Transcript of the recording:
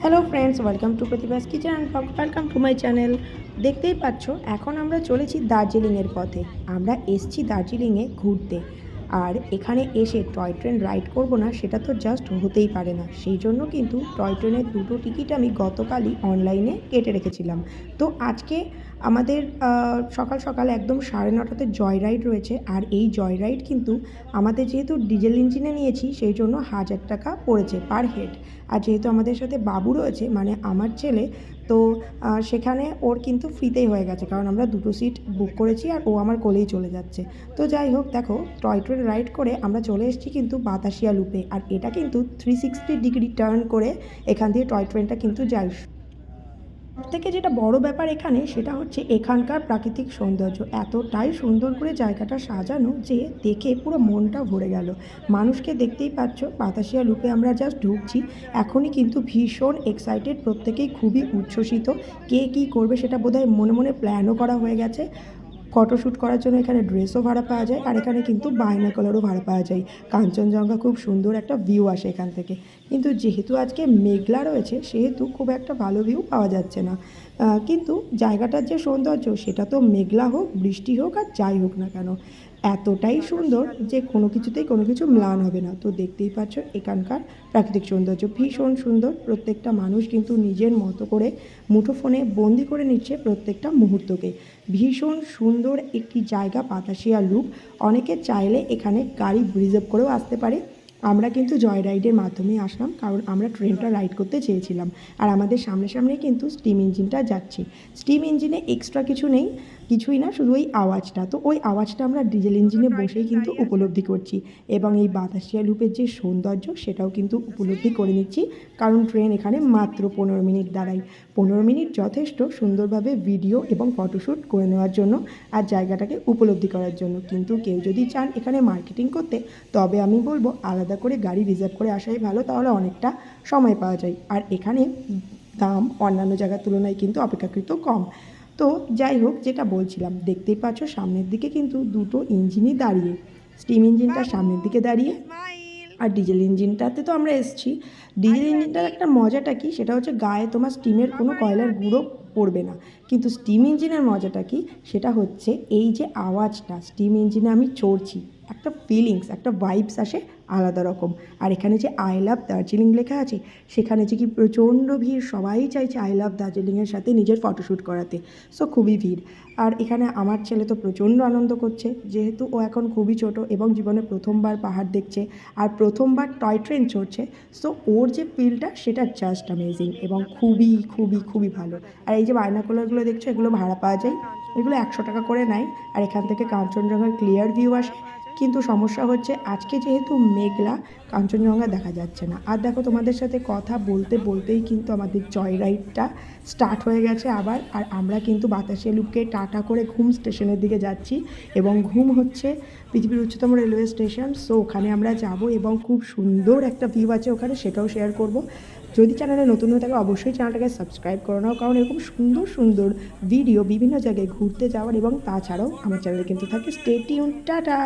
Hello friends, welcome to Pratibha's kitchen and blog. Welcome to my channel. দেখতেই পাচ্ছ এখন আমরা চলেছি দার্জিলিংয়ের পথে। আমরা এসছি দার্জিলিংয়ে ঘুরতে, আর এখানে এসে টয় ট্রেন রাইড করব না সেটা তো জাস্ট হতেই পারে না। সেই জন্য কিন্তু টয় ট্রেনের দুটো টিকিট আমি গতকালই অনলাইনে কেটে রেখেছিলাম। তো আজকে আমাদের সকাল সকাল একদম 9:30টাতে জয় রাইড রয়েছে। আর এই জয় রাইড কিন্তু আমাদের যেহেতু ডিজেল ইঞ্জিনে নিয়েছি সেই জন্য 1000 টাকা পড়েছে পার হেড। আর যেহেতু আমাদের সাথে বাবু রয়েছে, মানে আমার ছেলে, তো সেখানে ওর কিন্তু ফ্রিতেই হয়ে গেছে, কারণ আমরা দুটো সিট বুক করেছি আর ও আমার কোলেই চলে যাচ্ছে। তো যাই হোক, দেখো টয় ট্রেন রাইড করে আমরা চলে এসেছি কিন্তু বাতাসিয়া লুপে। আর এটা কিন্তু 360 ডিগ্রি টার্ন করে এখান দিয়ে টয় ট্রেনটা কিন্তু যায়। সবথেকে যেটা বড় ব্যাপার এখানে সেটা হচ্ছে এখানকার প্রাকৃতিক সৌন্দর্য। এতটাই সুন্দর করে জায়গাটা সাজানো যে দেখে পুরো মনটা ভরে গেল। মানুষকে দেখতেই পাচ্ছ, বাতাসিয়া লুপে আমরা জাস্ট ঢুকছি। এখনই কিন্তু ভীষণ এক্সাইটেড, প্রত্যেকেই খুবই উচ্ছ্বসিত। কে কী করবে সেটা বোধহয় মনে মনে প্ল্যানও করা হয়ে গেছে। ফটোশ্যুট করার জন্য এখানে ড্রেসও ভাড়া পাওয়া যায়, আর এখানে কিন্তু বাইনাকুলারও ভাড়া পাওয়া যায়। কাঞ্চনজঙ্ঘা খুব সুন্দর একটা ভিউ আসে এখান থেকে। কিন্তু যেহেতু আজকে মেঘলা রয়েছে সেহেতু খুব একটা ভালো ভিউ পাওয়া যাচ্ছে না। কিন্তু জায়গাটার যে সৌন্দর্য সেটা তো মেঘলা হোক, বৃষ্টি হোক, আর যাই হোক না কেন, এতটাই সুন্দর যে কোনো কিছুতেই কোনো কিছু ম্লান হবে না। তো দেখতেই পাচ্ছ এখানকার প্রাকৃতিক সৌন্দর্য ভীষণ সুন্দর। প্রত্যেকটা মানুষ কিন্তু নিজের মতো করে মুঠোফোনে বন্দি করে নিচ্ছে প্রত্যেকটা মুহূর্তকে। ভীষণ সুন্দর একটি জায়গা বাতাসিয়া লুপ। অনেকে চাইলে এখানে গাড়ি রিজার্ভ করেও আসতে পারে। আমরা কিন্তু জয় রাইডের মাধ্যমেই আসলাম, কারণ আমরা ট্রেনটা রাইড করতে চেয়েছিলাম। আর আমাদের সামনে সামনেই কিন্তু স্টিম ইঞ্জিনটা যাচ্ছে। স্টিম ইঞ্জিনে এক্সট্রা কিছু নেই, কিছুই না, শুধু ওই আওয়াজটা। তো ওই আওয়াজটা আমরা ডিজেল ইঞ্জিনে বসেই কিন্তু উপলব্ধি করছি, এবং এই বাতাসিয়া লুপের যে সৌন্দর্য সেটাও কিন্তু উপলব্ধি করে নিচ্ছি। কারণ ট্রেন এখানে মাত্র 15 মিনিট দাঁড়ায়। 15 মিনিট যথেষ্ট সুন্দরভাবে ভিডিও এবং ফটোশ্যুট করে নেওয়ার জন্য আর জায়গাটাকে উপলব্ধি করার জন্য। কিন্তু কেউ যদি চান এখানে মার্কেটিং করতে, তবে আমি বলবো আলাদা করে গাড়ি রিজার্ভ করে আসাই ভালো, তাহলে অনেকটা সময় পাওয়া যায়। আর এখানে দাম অন্যান্য জায়গার তুলনায় কিন্তু অপেক্ষাকৃত কম। তো যাই হোক, যেটা বলছিলাম, দেখতেই পাচ্ছ সামনের দিকে কিন্তু দুটো ইঞ্জিনই দাঁড়িয়ে। স্টিম ইঞ্জিনটা সামনের দিকে দাঁড়িয়ে, আর ডিজেল ইঞ্জিনটাতে তো আমরা এসেছি। ডিজেল ইঞ্জিনটার একটা মজাটা কি, সেটা হচ্ছে গায়ে তোমার স্টিমের কোনো কয়লার গুঁড়ো পড়বে না। কিন্তু স্টিম ইঞ্জিনের মজাটা কি, সেটা হচ্ছে এই যে আওয়াজটা, স্টিম ইঞ্জিনে আমি চড়ছি, একটা ফিলিংস, একটা ভাইবস আসে আলাদা রকম। আর এখানে যে আই লাভ দার্জিলিং লেখা আছে, সেখানে যে কি প্রচণ্ড ভিড়, সবাই চাইছে আই লাভ দার্জিলিংয়ের সাথে নিজের ফটোশ্যুট করাতে। সো খুবই ভিড়। আর এখানে আমার ছেলে তো প্রচণ্ড আনন্দ করছে, যেহেতু ও এখন খুবই ছোট এবং জীবনে প্রথমবার পাহাড় দেখছে আর প্রথমবার টয় ট্রেন চড়ছে। সো ওর যে ফিলটা সেটা জাস্ট অ্যামেজিং এবং খুবই খুবই খুবই ভালো। আর এই যে বাইনাকুলারগুলো দেখছো, এগুলো ভাড়া পাওয়া যায়, এগুলো 100 টাকা করে নেয়। আর এখান থেকে কাঞ্চনজঙ্ঘার ক্লিয়ার ভিউ আসে। কিন্তু সমস্যা হচ্ছে আজকে যেহেতু মেঘলা, কাঞ্চনজঙ্ঘা দেখা যাচ্ছে না। আর দেখো, তোমাদের সাথে কথা বলতে বলতেই কিন্তু আমাদের জয় রাইডটা স্টার্ট হয়ে গেছে আবার। আর আমরা কিন্তু বাতাসিয়া লুপকে টাটা করে ঘুম স্টেশনের দিকে যাচ্ছি, এবং ঘুম হচ্ছে পৃথিবীর উচ্চতম রেলওয়ে স্টেশন। সো ওখানে আমরা যাব এবং খুব সুন্দর একটা ভিউ আছে ওখানে, সেটাও শেয়ার করব। যদি চ্যানেলে নতুন হয়ে থাকে অবশ্যই চ্যানেলটাকে সাবস্ক্রাইব করে নাও, কারণ এরকম সুন্দর সুন্দর ভিডিও বিভিন্ন জায়গায় ঘুরতে যাওয়ার এবং তাছাড়াও আমার চ্যানেলে কিন্তু থাকে। Stay tune, tata.